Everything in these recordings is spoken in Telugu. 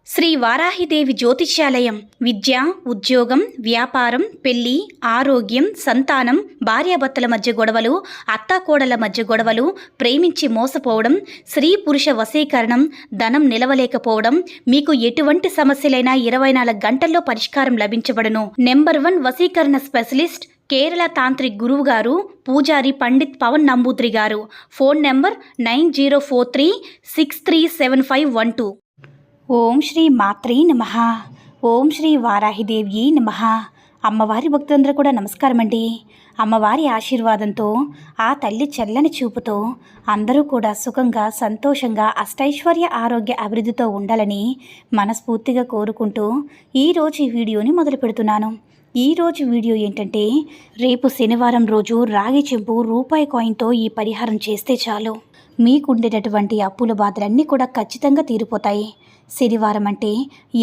శ్రీ వారాహిదేవి జ్యోతిష్యాలయం విద్య, ఉద్యోగం, వ్యాపారం, పెళ్లి, ఆరోగ్యం, సంతానం, భార్యాభర్తల మధ్య గొడవలు, అత్తాకోడల మధ్య గొడవలు, ప్రేమించి మోసపోవడం, స్త్రీ పురుష వశీకరణం, ధనం నిలవలేకపోవడం, మీకు ఎటువంటి సమస్యలైనా 24 గంటల్లో పరిష్కారం లభించబడును. నెంబర్ 1 వశీకరణ స్పెషలిస్ట్ కేరళ తాంత్రిక్ గురువు గారు పూజారి పండిత్ పవన్ నంబూద్రి గారు. Phone number 9043637512. ఓం శ్రీ మాత్రే నమః. ఓం శ్రీ వారాహిదేవి నమః. అమ్మవారి భక్తులందరూ కూడా నమస్కారం అండి. అమ్మవారి ఆశీర్వాదంతో, ఆ తల్లి చల్లని చూపుతో అందరూ కూడా సుఖంగా, సంతోషంగా, అష్టైశ్వర్య ఆరోగ్య అభివృద్ధితో ఉండాలని మనస్ఫూర్తిగా కోరుకుంటూ ఈరోజు ఈ వీడియోని మొదలు పెడుతున్నాను. ఈరోజు వీడియో ఏంటంటే, రేపు శనివారం రోజు రాగి చెంబు రూపాయి కాయిన్తో ఈ పరిహారం చేస్తే చాలు, మీకుండేటటువంటి అప్పుల బాధలన్నీ కూడా ఖచ్చితంగా తీరిపోతాయి. శనివారం అంటే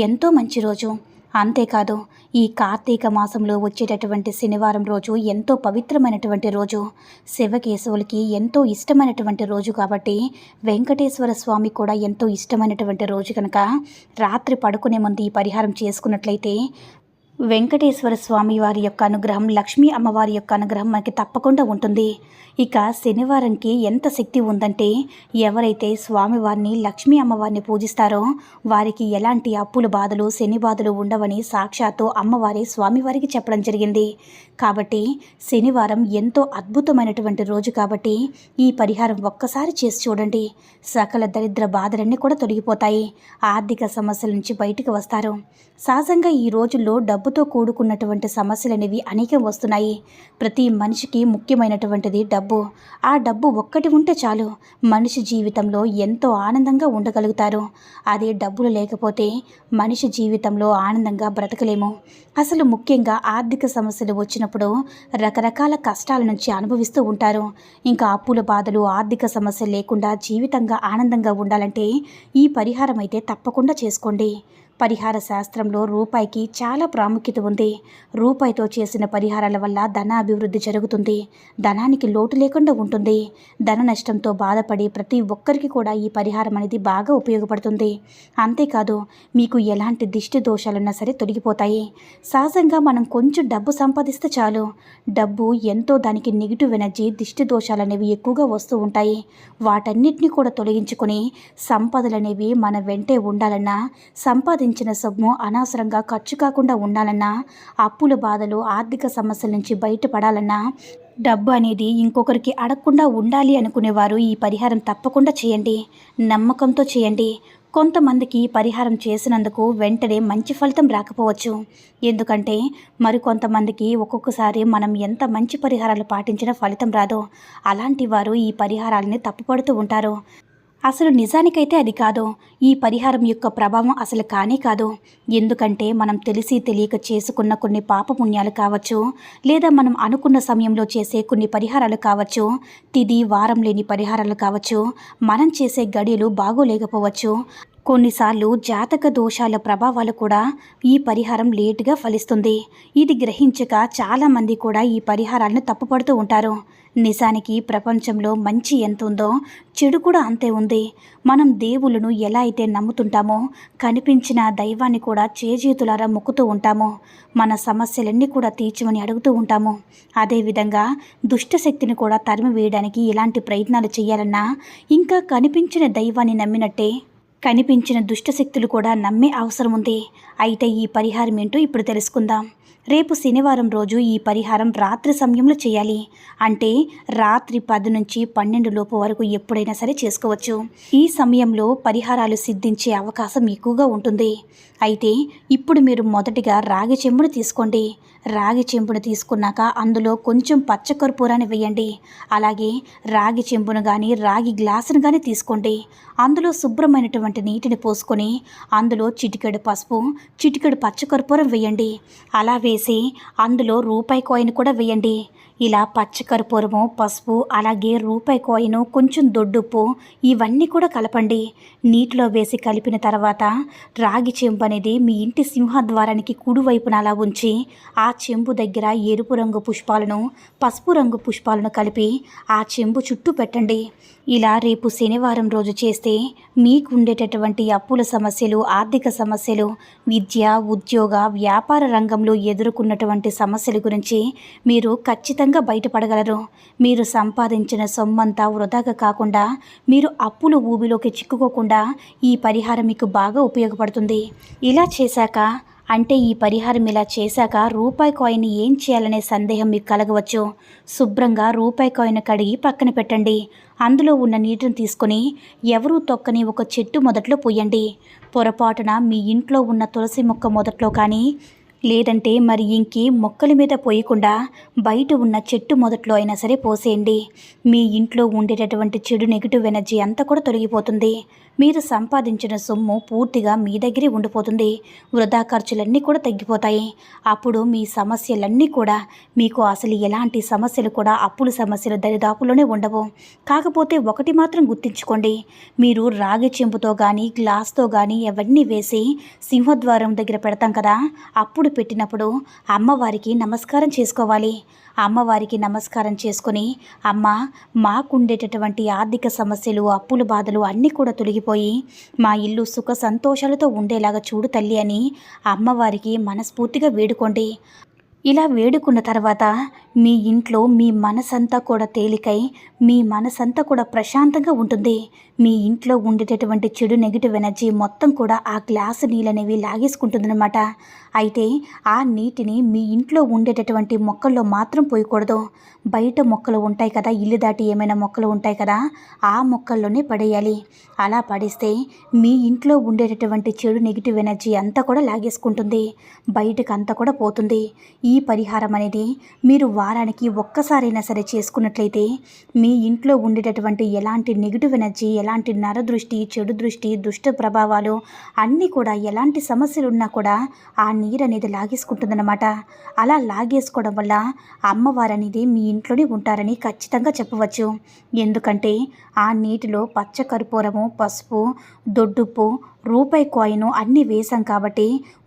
ఎంతో మంచి రోజు. అంతేకాదు, ఈ కార్తీక మాసంలో వచ్చేటటువంటి శనివారం రోజు ఎంతో పవిత్రమైనటువంటి రోజు. శివకేశవులకి ఎంతో ఇష్టమైనటువంటి రోజు కాబట్టి, వెంకటేశ్వర స్వామి కూడా ఎంతో ఇష్టమైనటువంటి రోజు కనుక రాత్రి పడుకునే ముందు ఈ పరిహారం చేసుకున్నట్లయితే వెంకటేశ్వర స్వామి వారి యొక్క అనుగ్రహం, లక్ష్మీ అమ్మవారి యొక్క అనుగ్రహం మనకి తప్పకుండా ఉంటుంది. ఇక శనివారంకి ఎంత శక్తి ఉందంటే, ఎవరైతే స్వామివారిని, లక్ష్మీ అమ్మవారిని పూజిస్తారో వారికి ఎలాంటి అప్పుల బాధలు, శని బాధలు ఉండవని సాక్షాత్తు అమ్మవారి స్వామివారికి చెప్పడం జరిగింది. కాబట్టి శనివారం ఎంతో అద్భుతమైనటువంటి రోజు కాబట్టి ఈ పరిహారం ఒక్కసారి చేసి చూడండి. సకల దరిద్ర బాధలన్నీ కూడా తొలగిపోతాయి. ఆర్థిక సమస్యల నుంచి బయటకు వస్తారు. సహజంగా ఈ రోజుల్లో డబ్బుతో కూడుకున్నటువంటి సమస్యలు అనేవి అనేకం వస్తున్నాయి. ప్రతి మనిషికి ముఖ్యమైనటువంటిది డబ్బు. ఆ డబ్బు ఒక్కటి ఉంటే చాలు, మనిషి జీవితంలో ఎంతో ఆనందంగా ఉండగలుగుతారు. అదే డబ్బులు లేకపోతే మనిషి జీవితంలో ఆనందంగా బ్రతకలేము. అసలు ముఖ్యంగా ఆర్థిక సమస్యలు వచ్చినప్పుడు రకరకాల కష్టాల నుంచి అనుభవిస్తూ ఉంటారు. ఇంకా అప్పుల బాధలు, ఆర్థిక సమస్యలు లేకుండా జీవితంగా ఆనందంగా ఉండాలంటే ఈ పరిహారం అయితే తప్పకుండా చేసుకోండి. పరిహార శాస్త్రంలో రూపాయికి చాలా ప్రాముఖ్యత ఉంది. రూపాయితో చేసిన పరిహారాల వల్ల ధనాభివృద్ధి జరుగుతుంది. ధనానికి లోటు లేకుండా ఉంటుంది. ధన నష్టంతో బాధపడి ప్రతి ఒక్కరికి కూడా ఈ పరిహారం అనేది బాగా ఉపయోగపడుతుంది. అంతేకాదు, మీకు ఎలాంటి దిష్టి దోషాలున్నా సరే తొలగిపోతాయి. సహజంగా మనం కొంచెం డబ్బు సంపాదిస్తే చాలు, డబ్బు ఎంతో దానికి నెగిటివ్ ఎనర్జీ, దిష్టి దోషాలు అనేవి ఎక్కువగా వస్తూ ఉంటాయి. వాటన్నిటిని కూడా తొలగించుకొని సంపదలు అనేవి మన వెంటే ఉండాలన్నా, సంపాదించిన సొమ్ము అనవసరంగా ఖర్చు కాకుండా ఉండాలన్నా, అప్పుల బాధలు, ఆర్థిక సమస్యల నుంచి బయటపడాలన్నా, డబ్బు అనేది ఇంకొకరికి అడగకుండా ఉండాలి అనుకునేవారు ఈ పరిహారం తప్పకుండా చేయండి. నమ్మకంతో చేయండి. కొంతమందికి పరిహారం చేసినందుకు వెంటనే మంచి ఫలితం రాకపోవచ్చు. ఎందుకంటే మరికొంతమందికి ఒక్కొక్కసారి మనం ఎంత మంచి పరిహారాలు పాటించినా ఫలితం రాదు. అలాంటి వారు ఈ పరిహారాలని తప్పుపడుతూ ఉంటారు. అసలు నిజానికైతే అది కాదు. ఈ పరిహారం యొక్క ప్రభావం అసలు కానే కాదు. ఎందుకంటే మనం తెలిసి తెలియక చేసుకున్న కొన్ని పాపపుణ్యాలు కావచ్చు, లేదా మనం అనుకున్న సమయంలో చేసే కొన్ని పరిహారాలు కావచ్చు, తిది వారం లేని పరిహారాలు కావచ్చు, మనం చేసే గడియలు బాగోలేకపోవచ్చు. కొన్నిసార్లు జాతక దోషాల ప్రభావాలు కూడా ఈ పరిహారం లేటుగా ఫలిస్తుంది. ఇది గ్రహించక చాలామంది కూడా ఈ పరిహారాలను తప్పుపడుతూ ఉంటారు. నిజానికి ప్రపంచంలో మంచి ఎంత ఉందో చెడు కూడా అంతే ఉంది. మనం దేవుళ్ళను ఎలా అయితే నమ్ముతుంటామో, కనిపించిన దైవాన్ని కూడా చేజేతులారా మొక్కుతూ ఉంటామో, మన సమస్యలన్నీ కూడా తీర్చమని అడుగుతూ ఉంటాము. అదేవిధంగా దుష్టశక్తిని కూడా తరిమి వేయడానికి ఇలాంటి ప్రయత్నాలు చేయాలన్నా, ఇంకా కనిపించిన దైవాన్ని నమ్మినట్టే కనిపించిన దుష్టశక్తులు కూడా నమ్మే అవసరం ఉంది. అయితే ఈ పరిహారం ఏంటో ఇప్పుడు తెలుసుకుందాం. రేపు శనివారం రోజు ఈ పరిహారం రాత్రి సమయంలో చేయాలి. అంటే రాత్రి 10 నుంచి 12 లోపు వరకు ఎప్పుడైనా సరే చేసుకోవచ్చు. ఈ సమయంలో పరిహారాలు సిద్ధించే అవకాశం ఎక్కువగా ఉంటుంది. అయితే ఇప్పుడు మీరు మొదటిగా రాగి చెంబును తీసుకోండి. రాగి చెంబును తీసుకున్నాక అందులో కొంచెం పచ్చకర్పూరాన్ని వేయండి. అలాగే రాగి చెంబును కానీ, రాగి గ్లాసును కానీ తీసుకోండి. అందులో శుభ్రమైనటువంటి నీటిని పోసుకొని అందులో చిటికెడు పసుపు, చిటికెడు పచ్చకర్పూరం వేయండి. అలా వేసి అందులో రూపాయి కాయిన్ కూడా వేయండి. ఇలా పచ్చకర్పూరము, పసుపు, అలాగే రూపాయి కాయిను, కొంచెం దొడ్డుప్పు ఇవన్నీ కూడా కలపండి. నీటిలో వేసి కలిపిన తర్వాత రాగి చెంబు అనేది మీ ఇంటి సింహద్వారానికి కుడివైపున అలా ఉంచి ఆ చెంబు దగ్గర ఎరుపు రంగు పుష్పాలను, పసుపు రంగు పుష్పాలను కలిపి ఆ చెంబు చుట్టూ పెట్టండి. ఇలా రేపు శనివారం రోజు చేస్తే మీకు ఉండేటటువంటి అప్పుల సమస్యలు, ఆర్థిక సమస్యలు, విద్య, ఉద్యోగ, వ్యాపార రంగంలో ఎదుర్కొన్నటువంటి సమస్యల గురించి మీరు ఖచ్చితంగా బయటపడగలరు. మీరు సంపాదించిన సొమ్మంతా వృధాగా కాకుండా, మీరు అప్పుల ఊబిలోకి చిక్కుకోకుండా ఈ పరిహారం మీకు బాగా ఉపయోగపడుతుంది. ఇలా చేశాక అంటే ఈ పరిహారం ఇలా చేశాక రూపాయి కాయిన్ ఏం చేయాలనే సందేహం మీకు కలగవచ్చు. శుభ్రంగా రూపాయి కాయిన్ కడిగి పక్కన పెట్టండి. అందులో ఉన్న నీటిని తీసుకొని ఎవరూ తొక్కని ఒక చెట్టు మొదట్లో పోయండి. పొరపాటున మీ ఇంట్లో ఉన్న తులసి మొక్క మొదట్లో కానీ, లేదంటే మరి ఇంకే మొక్కల మీద పోయకుండా బయట ఉన్న చెట్టు మొదట్లో అయినా సరే పోసేయండి. మీ ఇంట్లో ఉండేటటువంటి చెడు నెగిటివ్ ఎనర్జీ అంతా కూడా తొలగిపోతుంది. మీరు సంపాదించిన సొమ్ము పూర్తిగా మీ దగ్గరే ఉండిపోతుంది. వృధా ఖర్చులన్నీ కూడా తగ్గిపోతాయి. అప్పుడు మీ సమస్యలన్నీ కూడా మీకు అసలు ఎలాంటి సమస్యలు కూడా అప్పుల సమస్యలు దరిదాపులోనే ఉండవు. కాకపోతే ఒకటి మాత్రం గుర్తుంచుకోండి, మీరు రాగి చెంబుతో కానీ, గ్లాస్తో కానీ అవన్నీ వేసి సింహద్వారం దగ్గర పెడతాం కదా, అప్పుడు పెట్టినప్పుడు అమ్మవారికి నమస్కారం చేసుకోవాలి. అమ్మవారికి నమస్కారం చేసుకొని, అమ్మ మాకుండేటటువంటి ఆర్థిక సమస్యలు, అప్పుల బాధలు అన్నీ కూడా తొలగిపోయి మా ఇల్లు సుఖ సంతోషాలతో ఉండేలాగా చూడు తల్లి అని అమ్మవారికి మనస్ఫూర్తిగా వేడుకోండి. ఇలా వేడుకున్న తర్వాత మీ ఇంట్లో మీ మనసంతా కూడా తేలికై, మీ మనసంతా కూడా ప్రశాంతంగా ఉంటుంది. మీ ఇంట్లో ఉండేటటువంటి చెడు నెగిటివ్ ఎనర్జీ మొత్తం కూడా ఆ గ్లాసు నీళ్ళనేవి లాగేసుకుంటుందన్నమాట. అయితే ఆ నీటిని మీ ఇంట్లో ఉండేటటువంటి మొక్కల్లో మాత్రం పోయకూడదు. బయట మొక్కలు ఉంటాయి కదా, ఇల్లు దాటి ఏమైనా మొక్కలు ఉంటాయి కదా, ఆ మొక్కల్లోనే పడేయాలి. అలా పడేస్తే మీ ఇంట్లో ఉండేటటువంటి చెడు నెగిటివ్ ఎనర్జీ అంతా కూడా లాగేసుకుంటుంది, బయటకు అంతా కూడా పోతుంది. ఈ పరిహారం అనేది మీరు వారానికి ఒక్కసారైనా సరే చేసుకున్నట్లయితే మీ ఇంట్లో ఉండేటటువంటి ఎలాంటి నెగిటివ్ ఎనర్జీ, ఎలాంటి నరదృష్టి, చెడు దృష్టి, దుష్ట ప్రభావాలు అన్నీ కూడా, ఎలాంటి సమస్యలు ఉన్నా కూడా ఆ నీరు అనేది లాగేసుకుంటుందన్నమాట. అలా లాగేసుకోవడం వల్ల అమ్మవారు అనేది మీ ఇంట్లోనే ఉంటారని ఖచ్చితంగా చెప్పవచ్చు. ఎందుకంటే ఆ నీటిలో పచ్చ కర్పూరము, పసుపు, దొడ్డుప్పు, రూపాయి కాయిను అన్నీ వేసాం కాబట్టి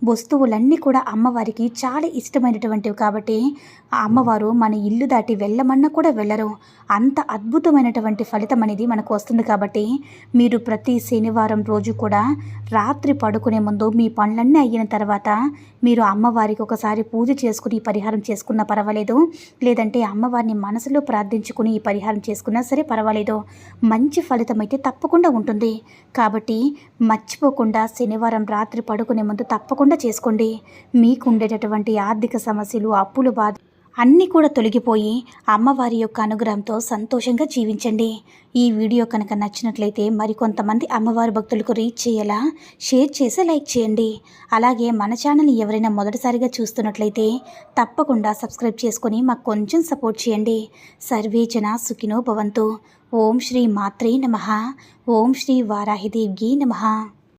వస్తువులన్నీ కూడా అమ్మవారికి చాలా ఇష్టమైనటువంటివి కాబట్టి ఆ అమ్మవారు మన ఇల్లు దాటి వెళ్ళమన్నా కూడా వెళ్ళరు. అంత అద్భుతమైనటువంటి ఫలితం అనేది మనకు వస్తుంది. కాబట్టి మీరు ప్రతి శనివారం రోజు కూడా రాత్రి పడుకునే ముందు మీ పనులన్నీ అయిన తర్వాత మీరు అమ్మవారికి ఒకసారి పూజ చేసుకుని ఈ పరిహారం చేసుకున్నా పర్వాలేదు, లేదంటే అమ్మవారిని మనసులో ప్రార్థించుకుని ఈ పరిహారం చేసుకున్నా సరే పర్వాలేదు. మంచి ఫలితం అయితే తప్పకుండా ఉంటుంది. కాబట్టి మర్చిపోకుండా శనివారం రాత్రి పడుకునే ముందు తప్పకుండా చేసుకోండి. మీకు ఉండేటటువంటి ఆర్థిక సమస్యలు, అప్పుల బాధ అన్నీ కూడా తొలగిపోయి అమ్మవారి యొక్క అనుగ్రహంతో సంతోషంగా జీవించండి. ఈ వీడియో కనుక నచ్చినట్లయితే మరికొంతమంది అమ్మవారి భక్తులకు రీచ్ చేయాలా షేర్ చేసి లైక్ చేయండి. అలాగే మన ఛానల్ని ఎవరైనా మొదటిసారిగా చూస్తున్నట్లయితే తప్పకుండా సబ్స్క్రైబ్ చేసుకొని మాకు కొంచెం సపోర్ట్ చేయండి. సర్వే జన సుఖినో భవంతు. ఓం శ్రీ మాత్రే నమః. ఓం శ్రీ వారాహిదేవ్యై నమః.